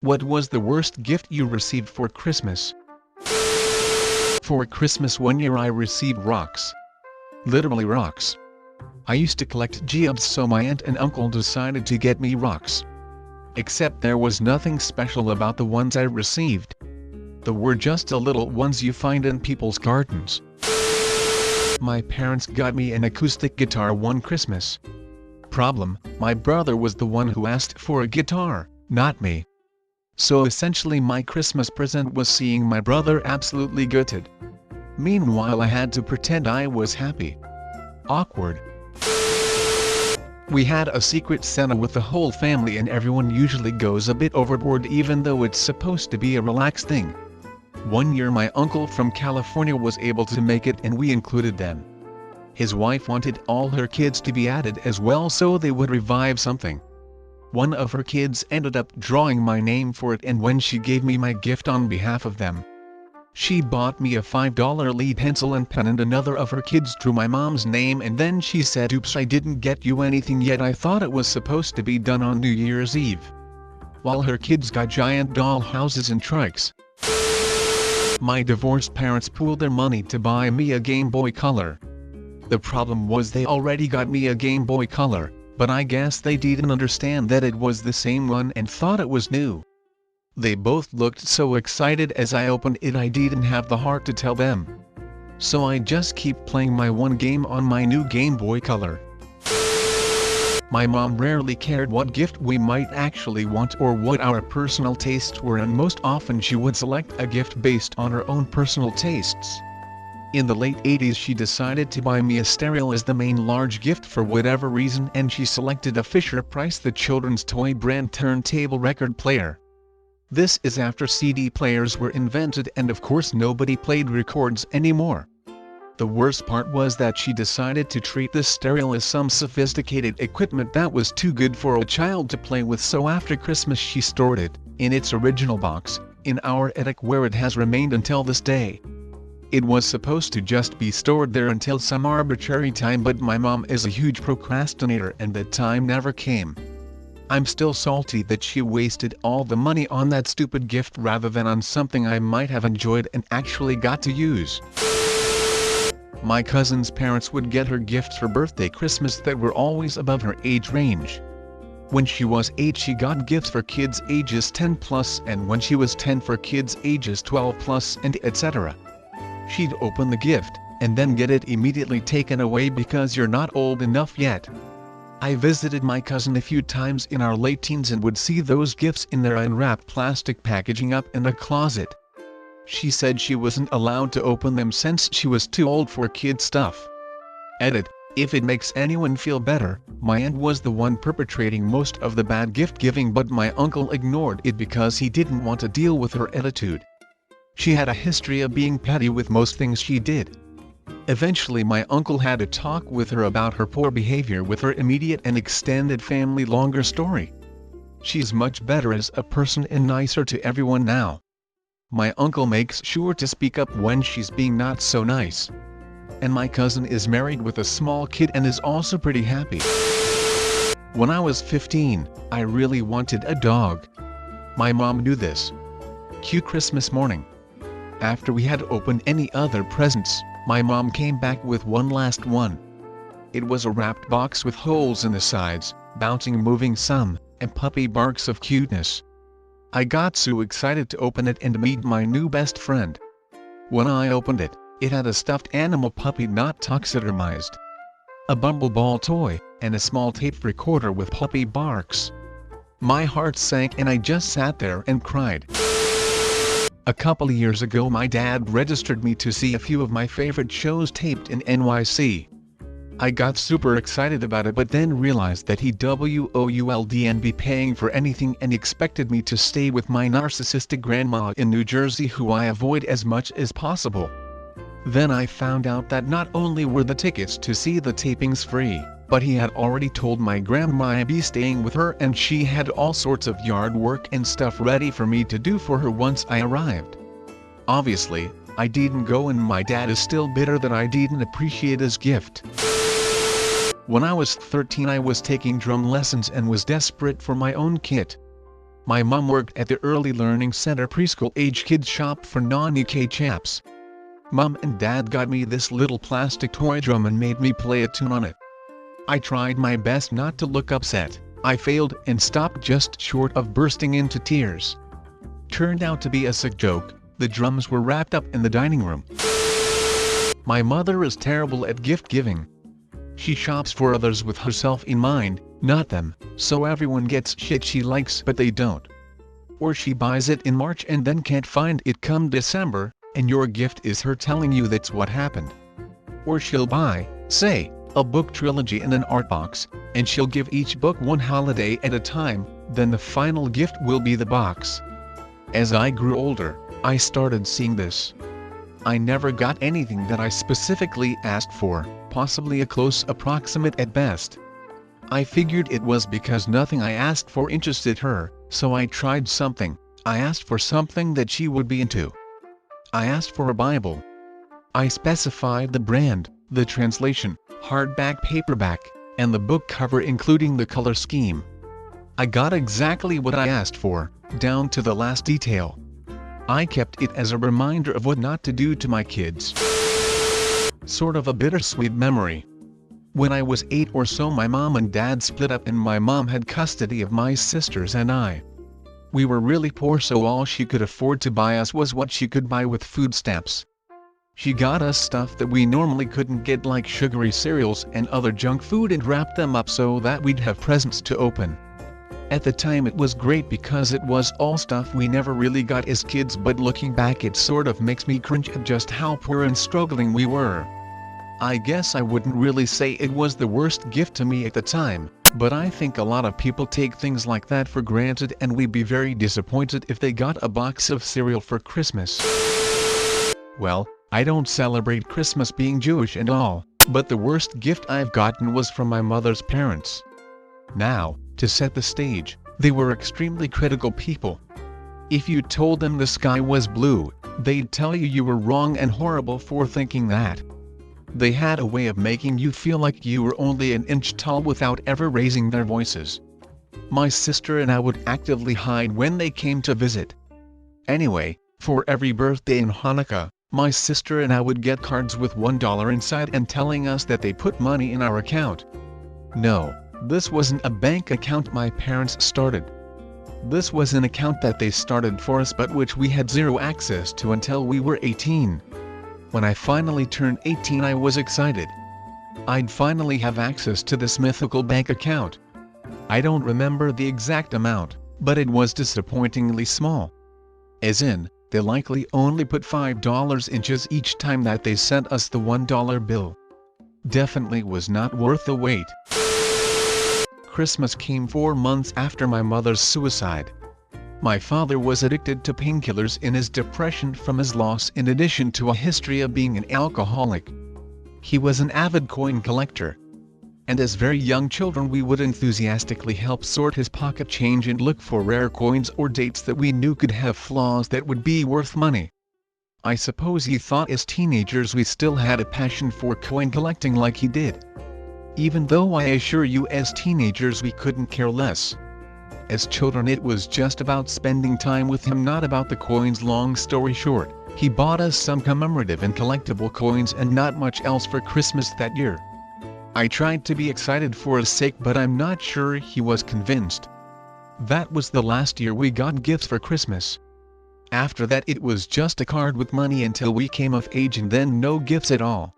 What was the worst gift you received for Christmas? For Christmas one year I received rocks. Literally rocks. I used to collect geodes, so my aunt and uncle decided to get me rocks. Except there was nothing special about the ones I received. They were just the little ones you find in people's gardens. My parents got me an acoustic guitar one Christmas. Problem, my brother was the one who asked for a guitar, not me. So essentially my Christmas present was seeing my brother absolutely gutted. Meanwhile I had to pretend I was happy. Awkward. We had a secret Santa with the whole family, and everyone usually goes a bit overboard even though it's supposed to be a relaxed thing. One year my uncle from California was able to make it and we included them. His wife wanted all her kids to be added as well so they would revive something. One of her kids ended up drawing my name for it, and when she gave me my gift on behalf of them, she bought me a $5 lead pencil and pen, and another of her kids drew my mom's name, and then she said, "Oops, I didn't get you anything yet. I thought it was supposed to be done on New Year's Eve." While her kids got giant doll houses and trikes. My divorced parents pooled their money to buy me a Game Boy Color. The problem was they already got me a Game Boy Color, but I guess they didn't understand that it was the same one and thought it was new. They both looked so excited as I opened it I didn't have the heart to tell them. So I just keep playing my one game on my new Game Boy Color. My mom rarely cared what gift we might actually want or what our personal tastes were, and most often she would select a gift based on her own personal tastes. In the late 80s she decided to buy me a stereo as the main large gift for whatever reason, and she selected a Fisher-Price, the children's toy brand turntable record player. This is after CD players were invented and of course nobody played records anymore. The worst part was that she decided to treat this stereo as some sophisticated equipment that was too good for a child to play with, so after Christmas she stored it, in its original box, in our attic where it has remained until this day. It was supposed to just be stored there until some arbitrary time, but my mom is a huge procrastinator and that time never came. I'm still salty that she wasted all the money on that stupid gift rather than on something I might have enjoyed and actually got to use. My cousin's parents would get her gifts for birthday, Christmas that were always above her age range. When she was 8 she got gifts for kids ages 10 plus, and when she was 10 for kids ages 12 plus, and etc. She'd open the gift, and then get it immediately taken away because you're not old enough yet. I visited my cousin a few times in our late teens and would see those gifts in their unwrapped plastic packaging up in a closet. She said she wasn't allowed to open them since she was too old for kid stuff. Edit: if it makes anyone feel better, my aunt was the one perpetrating most of the bad gift giving, but my uncle ignored it because he didn't want to deal with her attitude. She had a history of being petty with most things she did. Eventually my uncle had a talk with her about her poor behavior with her immediate and extended family. Longer story. She's much better as a person and nicer to everyone now. My uncle makes sure to speak up when she's being not so nice. And my cousin is married with a small kid and is also pretty happy. When I was 15, I really wanted a dog. My mom knew this. Cue Christmas morning. After we had opened any other presents, my mom came back with one last one. It was a wrapped box with holes in the sides, bouncing moving some, and puppy barks of cuteness. I got so excited to open it and meet my new best friend. When I opened it, it had a stuffed animal puppy not taxidermized, a bumbleball toy, and a small tape recorder with puppy barks. My heart sank and I just sat there and cried. A couple of years ago my dad registered me to see a few of my favorite shows taped in NYC. I got super excited about it, but then realized that he wouldn't be paying for anything and expected me to stay with my narcissistic grandma in New Jersey, who I avoid as much as possible. Then I found out that not only were the tickets to see the tapings free, but he had already told my grandma I'd be staying with her and she had all sorts of yard work and stuff ready for me to do for her once I arrived. Obviously, I didn't go and my dad is still bitter that I didn't appreciate his gift. When I was 13 I was taking drum lessons and was desperate for my own kit. My mom worked at the Early Learning Center preschool age kids shop for non-UK chaps. Mom and Dad got me this little plastic toy drum and made me play a tune on it. I tried my best not to look upset. I failed and stopped just short of bursting into tears. Turned out to be a sick joke. The drums were wrapped up in the dining room. My mother is terrible at gift giving. She shops for others with herself in mind, not them, so everyone gets shit she likes but they don't. Or she buys it in March and then can't find it come December, and your gift is her telling you that's what happened. Or she'll buy, say, a book trilogy in an art box, and she'll give each book one holiday at a time, then the final gift will be the box. As I grew older, I started seeing this. I never got anything that I specifically asked for, possibly a close approximate at best. I figured it was because nothing I asked for interested her, so I tried something. I asked for something that she would be into. I asked for a Bible. I specified the brand, the translation, hardback, paperback, and the book cover including the color scheme. I got exactly what I asked for, down to the last detail. I kept it as a reminder of what not to do to my kids. Sort of a bittersweet memory. When I was 8 or so, my mom and dad split up and my mom had custody of my sisters and I. We were really poor, so all she could afford to buy us was what she could buy with food stamps. She got us stuff that we normally couldn't get, like sugary cereals and other junk food, and wrapped them up so that we'd have presents to open. At the time it was great because it was all stuff we never really got as kids, but looking back it sort of makes me cringe at just how poor and struggling we were. I guess I wouldn't really say it was the worst gift to me at the time, but I think a lot of people take things like that for granted, and we'd be very disappointed if they got a box of cereal for Christmas. Well, I don't celebrate Christmas being Jewish and all, but the worst gift I've gotten was from my mother's parents. Now, to set the stage, they were extremely critical people. If you told them the sky was blue, they'd tell you you were wrong and horrible for thinking that. They had a way of making you feel like you were only an inch tall without ever raising their voices. My sister and I would actively hide when they came to visit. Anyway, for every birthday and Hanukkah, my sister and I would get cards with $1 inside and telling us that they put money in our account. No, this wasn't a bank account my parents started. This was an account that they started for us but which we had zero access to until we were 18. When I finally turned 18 I was excited. I'd finally have access to this mythical bank account. I don't remember the exact amount, but it was disappointingly small. As in, they likely only put $5 inches each time that they sent us the $1 bill. Definitely was not worth the wait. Christmas came 4 months after my mother's suicide. My father was addicted to painkillers in his depression from his loss, in addition to a history of being an alcoholic. He was an avid coin collector. And as very young children we would enthusiastically help sort his pocket change and look for rare coins or dates that we knew could have flaws that would be worth money. I suppose he thought as teenagers we still had a passion for coin collecting like he did. Even though I assure you as teenagers we couldn't care less. As children it was just about spending time with him, not about the coins. Long story short, he bought us some commemorative and collectible coins and not much else for Christmas that year. I tried to be excited for his sake, but I'm not sure he was convinced. That was the last year we got gifts for Christmas. After that it was just a card with money until we came of age, and then no gifts at all.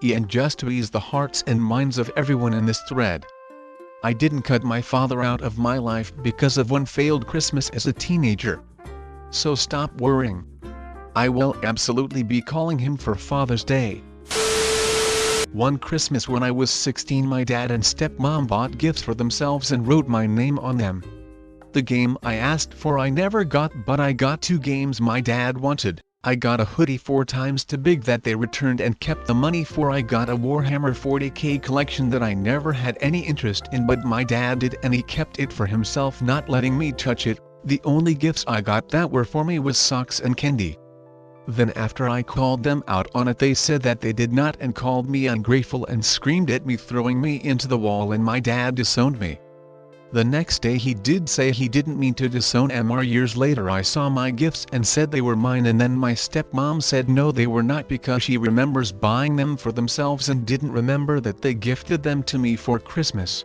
And just to ease the hearts and minds of everyone in this thread, I didn't cut my father out of my life because of one failed Christmas as a teenager. So stop worrying. I will absolutely be calling him for Father's Day. One Christmas when I was 16, my dad and stepmom bought gifts for themselves and wrote my name on them. The game I asked for I never got, but I got 2 games my dad wanted. I got a hoodie 4 times too big that they returned and kept the money for. I got a Warhammer 40k collection that I never had any interest in, but my dad did, and he kept it for himself, not letting me touch it. The only gifts I got that were for me was socks and candy. Then after I called them out on it they said that they did not and called me ungrateful and screamed at me, throwing me into the wall, and my dad disowned me. The next day he did say he didn't mean to disown Mr. Years later I saw my gifts and said they were mine, and then my stepmom said no, they were not, because she remembers buying them for themselves and didn't remember that they gifted them to me for Christmas.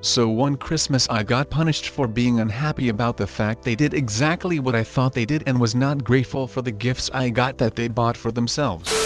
So one Christmas I got punished for being unhappy about the fact they did exactly what I thought they did and was not grateful for the gifts I got that they bought for themselves.